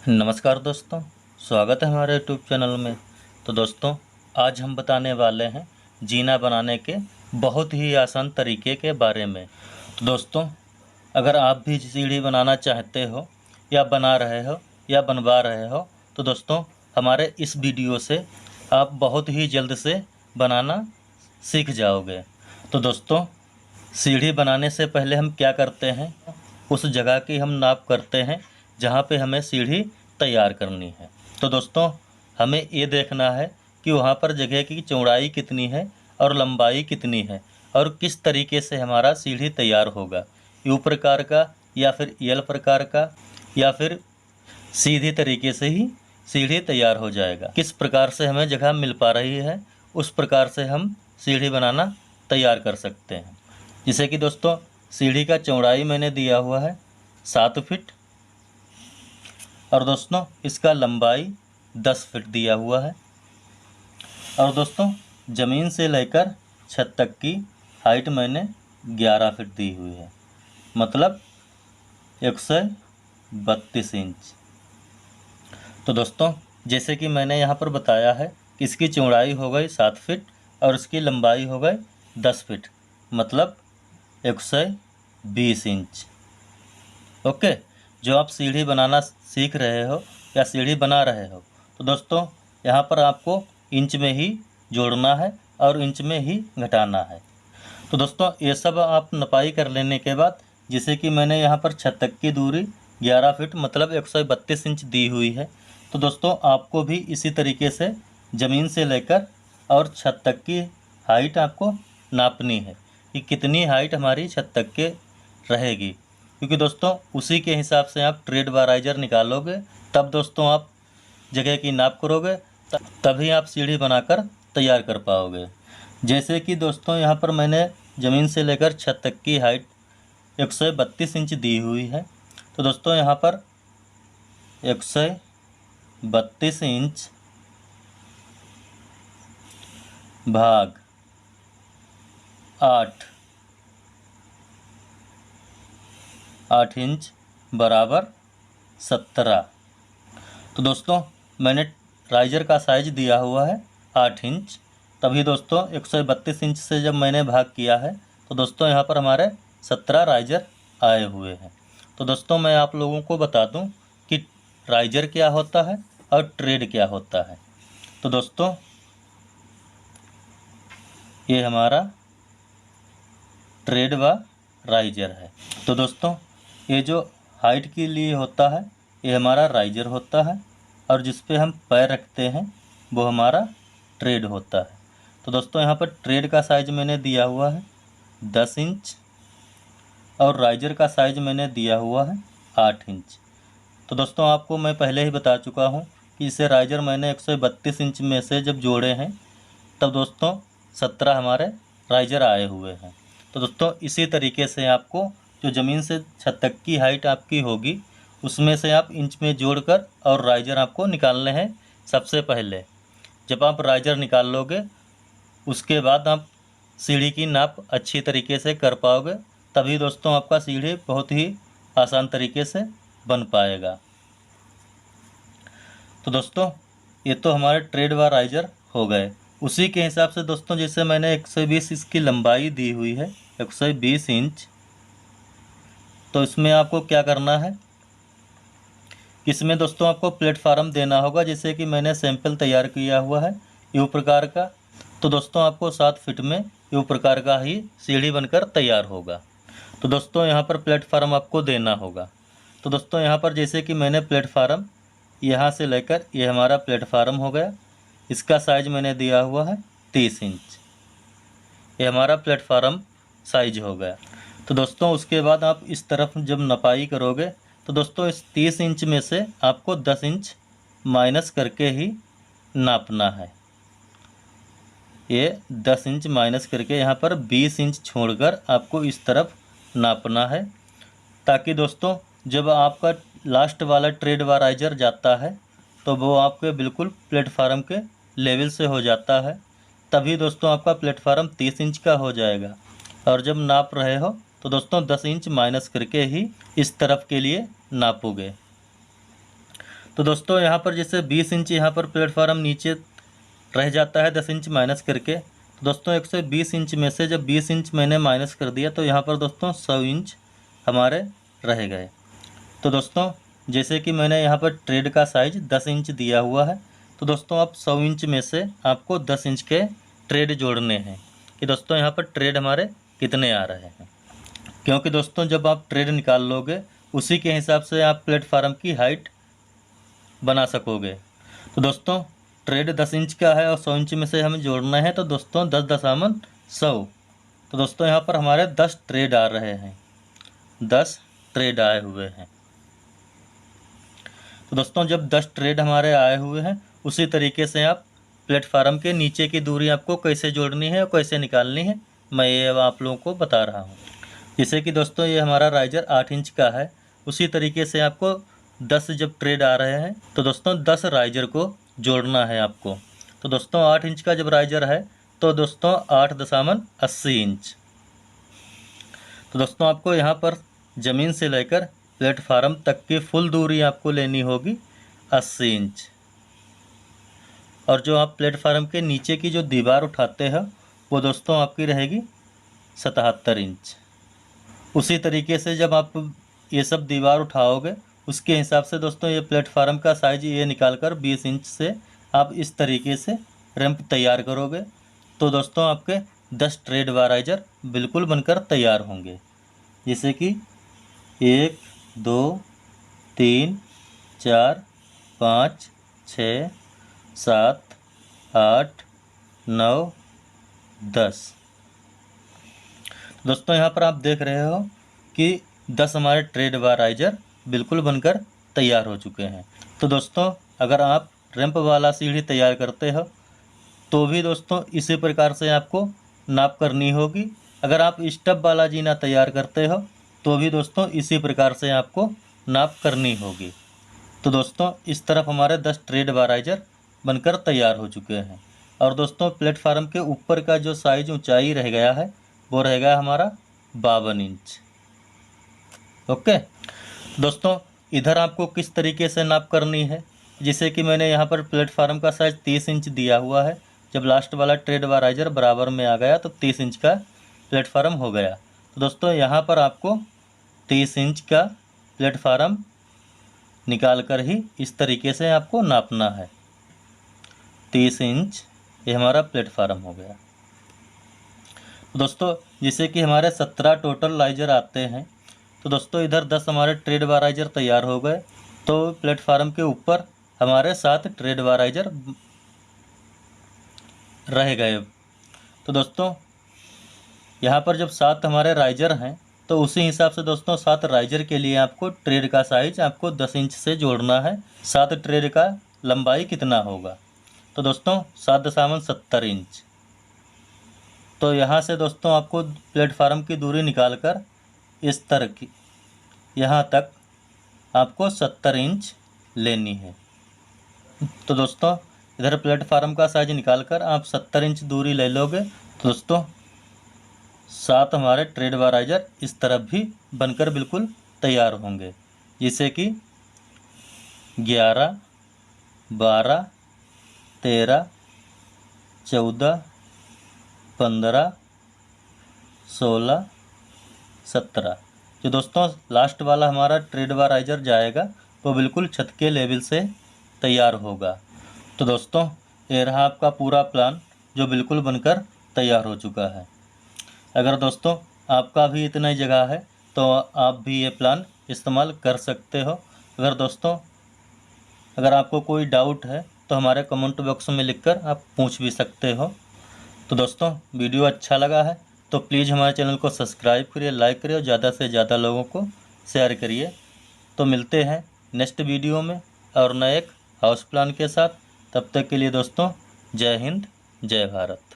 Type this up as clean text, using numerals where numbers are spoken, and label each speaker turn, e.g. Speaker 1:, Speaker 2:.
Speaker 1: नमस्कार दोस्तों, स्वागत है हमारे यूट्यूब चैनल में। तो दोस्तों, आज हम बताने वाले हैं जीना बनाने के बहुत ही आसान तरीके के बारे में। तो दोस्तों, अगर आप भी सीढ़ी बनाना चाहते हो या बना रहे हो या बनवा रहे हो तो दोस्तों, हमारे इस वीडियो से आप बहुत ही जल्द से बनाना सीख जाओगे। तो दोस्तों, सीढ़ी बनाने से पहले हम क्या करते हैं, उस जगह की हम नाप करते हैं जहाँ पे हमें सीढ़ी तैयार करनी है। तो दोस्तों, हमें ये देखना है कि वहाँ पर जगह की चौड़ाई कितनी है और लंबाई कितनी है और किस तरीके से हमारा सीढ़ी तैयार होगा, यू प्रकार का या फिर एल प्रकार का या फिर सीधी तरीके से ही सीढ़ी तैयार हो जाएगा। किस प्रकार से हमें जगह मिल पा रही है उस प्रकार से हम सीढ़ी बनाना तैयार कर सकते हैं। जैसे कि दोस्तों, सीढ़ी का चौड़ाई मैंने दिया हुआ है 7 फीट और दोस्तों इसका लंबाई 10 फीट दिया हुआ है। और दोस्तों, ज़मीन से लेकर छत तक की हाइट मैंने 11 फीट दी हुई है, मतलब 132 इंच। तो दोस्तों, जैसे कि मैंने यहाँ पर बताया है कि इसकी चौड़ाई हो गई 7 फीट और इसकी लंबाई हो गई 10 फीट, मतलब 120 इंच। ओके, जो आप सीढ़ी बनाना सीख रहे हो या सीढ़ी बना रहे हो तो दोस्तों, यहाँ पर आपको इंच में ही जोड़ना है और इंच में ही घटाना है। तो दोस्तों, ये सब आप नपाई कर लेने के बाद, जैसे कि मैंने यहाँ पर छत तक की दूरी 11 फीट मतलब 132 इंच दी हुई है, तो दोस्तों आपको भी इसी तरीके से ज़मीन से लेकर और छत तक की हाइट आपको नापनी है कि कितनी हाइट हमारी छत तक के रहेगी, क्योंकि दोस्तों उसी के हिसाब से आप ट्रेड वाराइजर निकालोगे, तब दोस्तों आप जगह की नाप करोगे, तभी आप सीढ़ी बनाकर तैयार कर पाओगे। जैसे कि दोस्तों, यहाँ पर मैंने ज़मीन से लेकर छत तक की हाइट 132 इंच दी हुई है। तो दोस्तों, यहाँ पर 132 इंच भाग 8 इंच बराबर 17। तो दोस्तों, मैंने राइजर का साइज दिया हुआ है 8 इंच, तभी दोस्तों 132 इंच से जब मैंने भाग किया है तो दोस्तों यहाँ पर हमारे 17 राइजर आए हुए हैं। तो दोस्तों, मैं आप लोगों को बता दूं कि राइजर क्या होता है और ट्रेड क्या होता है। तो दोस्तों, ये हमारा ट्रेड व राइजर है। तो दोस्तों, ये जो हाइट के लिए होता है ये हमारा राइजर होता है और जिस पे हम पैर रखते हैं वो हमारा ट्रेड होता है। तो दोस्तों, यहाँ पर ट्रेड का साइज मैंने दिया हुआ है 10 इंच और राइजर का साइज मैंने दिया हुआ है 8 इंच। तो दोस्तों, आपको मैं पहले ही बता चुका हूँ कि इसे राइजर मैंने 132 इंच में से जब जोड़े हैं तब दोस्तों 17 हमारे राइजर आए हुए हैं। तो दोस्तों, इसी तरीके से आपको जो ज़मीन से छत तक की हाइट आपकी होगी उसमें से आप इंच में जोड़कर और राइजर आपको निकालने हैं। सबसे पहले जब आप राइजर निकाल लोगे उसके बाद आप सीढ़ी की नाप अच्छी तरीके से कर पाओगे, तभी दोस्तों आपका सीढ़ी बहुत ही आसान तरीके से बन पाएगा। तो दोस्तों, ये तो हमारे ट्रेड व राइजर हो गए। उसी के हिसाब से दोस्तों, जैसे मैंने 120 इसकी लंबाई दी हुई है 120 इंच, तो इसमें आपको क्या करना है, इसमें दोस्तों आपको प्लेटफार्म देना होगा। जैसे कि मैंने सैंपल तैयार किया हुआ है यू प्रकार का, तो दोस्तों आपको 7 फीट में यू प्रकार का ही सीढ़ी बनकर तैयार होगा। तो दोस्तों, यहाँ पर प्लेटफार्म आपको देना होगा। तो दोस्तों, यहाँ पर जैसे कि मैंने प्लेटफार्म यहाँ से लेकर ये हमारा प्लेटफार्म हो गया, इसका साइज मैंने दिया हुआ है 30 इंच, ये हमारा प्लेटफार्म साइज हो गया। तो दोस्तों, उसके बाद आप इस तरफ जब नपाई करोगे तो दोस्तों इस 30 इंच में से आपको 10 इंच माइनस करके ही नापना है। ये 10 इंच माइनस करके यहाँ पर 20 इंच छोड़कर आपको इस तरफ नापना है, ताकि दोस्तों जब आपका लास्ट वाला ट्रेड वाराइजर जाता है तो वो आपके बिल्कुल प्लेटफार्म के लेवल से हो जाता है, तभी दोस्तों आपका प्लेटफार्म 30 इंच का हो जाएगा। और जब नाप रहे हो तो दोस्तों 10 इंच माइनस करके ही इस तरफ के लिए नापोगे। तो दोस्तों यहाँ पर जैसे 20 इंच यहाँ पर प्लेटफार्म नीचे रह जाता है 10 इंच माइनस करके। तो दोस्तों 120 इंच में से जब 20 इंच मैंने माइनस कर दिया तो यहाँ पर दोस्तों 100 इंच हमारे रह गए। तो दोस्तों जैसे कि मैंने यहाँ पर ट्रेड का साइज 10 इंच दिया हुआ है, तो दोस्तों आप 100 इंच में से आपको 10 इंच के ट्रेड जोड़ने हैं कि दोस्तों यहाँ पर ट्रेड हमारे कितने आ रहे हैं। क्योंकि दोस्तों जब आप ट्रेड निकाल लोगे उसी के हिसाब से आप प्लेटफार्म की हाइट बना सकोगे। तो दोस्तों ट्रेड 10 इंच का है और 100 इंच में से हमें जोड़ना है, तो दोस्तों 10×100। तो दोस्तों यहाँ पर हमारे 10 ट्रेड आ रहे हैं, 10 ट्रेड आए हुए हैं। तो दोस्तों जब 10 ट्रेड हमारे आए हुए हैं उसी तरीके से आप प्लेटफार्म के नीचे की दूरी आपको कैसे जोड़नी है और कैसे निकालनी है मैं ये अब आप लोगों को बता रहा हूँ। जैसे कि दोस्तों ये हमारा राइजर 8 इंच का है, उसी तरीके से आपको 10 जब ट्रेड आ रहे हैं तो दोस्तों 10 राइजर को जोड़ना है आपको। तो दोस्तों 8 इंच का जब राइजर है तो दोस्तों 8.80 इंच। तो दोस्तों आपको यहाँ पर ज़मीन से लेकर प्लेटफार्म तक की फुल दूरी आपको लेनी होगी 80 इंच। और जो आप प्लेटफार्म के नीचे की जो दीवार उठाते हैं वो दोस्तों आपकी रहेगी 77 इंच। उसी तरीके से जब आप ये सब दीवार उठाओगे उसके हिसाब से दोस्तों ये प्लेटफार्म का साइज ये निकालकर 20 इंच से आप इस तरीके से रैंप तैयार करोगे। तो दोस्तों आपके 10 ट्रेड वाराइजर बिल्कुल बनकर तैयार होंगे। जैसे कि 1 2 3 4 5 6 7 8 9 10। दोस्तों यहाँ पर आप देख रहे हो कि 10 हमारे ट्रेड वाराइजर बिल्कुल बनकर तैयार हो चुके हैं। तो दोस्तों अगर आप रैंप वाला सीढ़ी तैयार करते हो तो भी दोस्तों इसी प्रकार से आपको नाप करनी होगी। अगर आप स्टब वाला जीना तैयार करते हो तो भी दोस्तों इसी प्रकार से आपको नाप करनी होगी। तो दोस्तों इस तरफ हमारे 10 ट्रेड वाराइजर बनकर तैयार हो चुके हैं। और दोस्तों प्लेटफार्म के ऊपर का जो साइज ऊंचाई रह गया है वो रह गया हमारा 52 इंच। ओके दोस्तों इधर आपको किस तरीके से नाप करनी है, जैसे कि मैंने यहाँ पर प्लेटफार्म का साइज 30 इंच दिया हुआ है। जब लास्ट वाला ट्रेड वाराइजर बराबर में आ गया तो 30 इंच का प्लेटफार्म हो गया। तो दोस्तों यहाँ पर आपको 30 इंच का प्लेटफार्म निकाल कर ही इस तरीके से आपको नापना है। 30 इंच ये हमारा प्लेटफार्म हो गया। तो दोस्तों जैसे कि हमारे 17 टोटल राइजर आते हैं, तो दोस्तों इधर 10 हमारे ट्रेड वाराइजर तैयार हो गए। तो प्लेटफार्म के ऊपर हमारे 7 ट्रेड वाराइजर रह गए। तो दोस्तों यहाँ पर जब 7 हमारे राइजर हैं तो उसी हिसाब से दोस्तों 7 राइजर के लिए आपको ट्रेड का साइज आपको 10 इंच से जोड़ना है। 7 ट्रेड का लंबाई कितना होगा, तो दोस्तों 7.70 इंच। तो यहाँ से दोस्तों आपको प्लेटफार्म की दूरी निकालकर इस तरह की यहाँ तक आपको 70 इंच लेनी है। तो दोस्तों इधर प्लेटफार्म का साइज निकालकर आप 70 इंच दूरी ले लोगे। तो दोस्तों 7 हमारे ट्रेड वाराइजर इस तरफ भी बनकर बिल्कुल तैयार होंगे, जिससे कि 11 12 13 14 15 16 17। जो दोस्तों लास्ट वाला हमारा ट्रेड वाराइजर जाएगा वो बिल्कुल छत के लेवल से तैयार होगा। तो दोस्तों ये रहा आपका पूरा प्लान जो बिल्कुल बनकर तैयार हो चुका है। अगर दोस्तों आपका भी इतना ही जगह है तो आप भी ये प्लान इस्तेमाल कर सकते हो। अगर आपको कोई डाउट है तो हमारे कमेंट बॉक्स में लिखकर आप पूछ भी सकते हो। तो दोस्तों वीडियो अच्छा लगा है तो प्लीज़ हमारे चैनल को सब्सक्राइब करिए, लाइक करिए और ज़्यादा से ज़्यादा लोगों को शेयर करिए। तो मिलते हैं नेक्स्ट वीडियो में और नए एक हाउस प्लान के साथ। तब तक के लिए दोस्तों जय हिंद जय भारत।